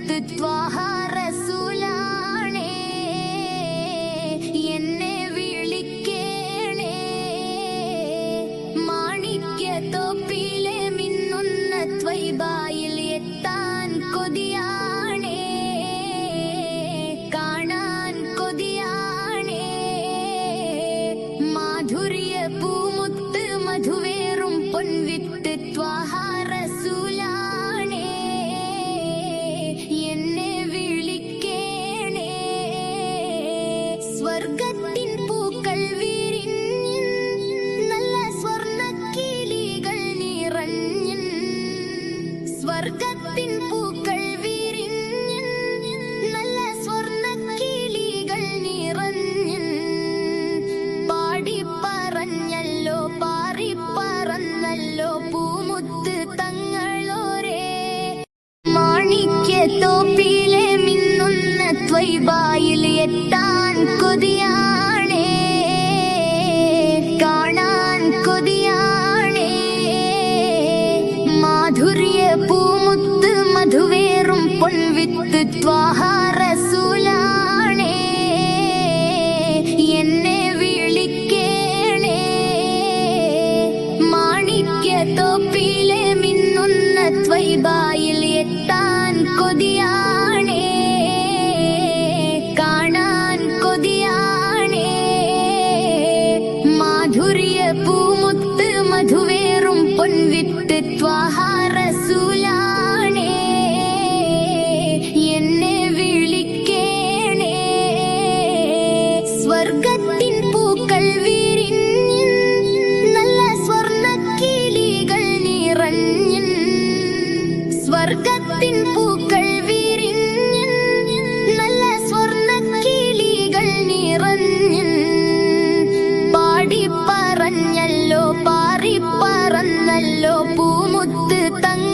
വിത്ത് ത്വാഹ റസൂലാണേ, എന്നെ വിളിക്കേണേ. മാണിക്യത്തോപ്പിലെ മിന്നുന്ന ത്വയ്ബായിൽ എത്താൻ കൊതിയാണേ, കാണാൻ കൊതിയാണേ. മാധുര്യ പൂമുത്ത് മധുവേറും പൊൻവിത്ത് ത്വാഹ റസൂലാണേ, എന്നെ വിളിക്കേണേ. സ്വർഗത്തിൻ പൂക്കൾ വിരിഞ്ഞ് നല്ല സ്വർണ്ണക്കിളികൾ നിറഞ്ഞ്, സ്വർഗത്തിൻ പൂക്കൾ വിരിഞ്ഞ് നല്ല സ്വർണ്ണക്കിളികൾ നിറഞ്ഞ്. പാടി പറഞ്ഞല്ലോ പാറി പറന്നല്ലോ പൂമുത്ത് തങ്ങളോരേ. മാണിക്യത്തോപ്പിലെ മിന്നുന്ന ത്വയ്ബായിൽ എത്താൻ കൊതിയാണേ, കാണാൻ കൊതിയാണേ. മാധുര്യ പൂമുത്ത് മധുവേറും പൊൻവിത്ത് ത്വാഹ റസൂലാണേ, എന്നെ വിളിക്കേണേ. മാണിക്യത്തോപ്പിലെ മിന്നുന്ന ത്വയ്ബായിൽ എത്താൻ കൊതിയാണേ, കാണാൻ കൊതിയാണേ. മാധുര്യ പൂമുത്ത് മധുവേറും പൊൻവിത്ത് ത്വാഹ റസൂലാണേ, എന്നെ വിളിക്കേണേ. സ്വർഗത്തിൻ പൂക്കൾ വിരിഞ്ഞ് നല്ല സ്വർണ്ണക്കിളികൾ നിറഞ്ഞ്, സ്വർഗത്തിൻ പൂക്കൾ വിരിഞ്ഞ് നല്ല സ്വർണ്ണക്കിളികൾ നിറഞ്ഞ്. പാടി പറഞ്ഞല്ലോ പാറി പറന്നല്ലോ പൂമുത്ത് തങ്ങൾ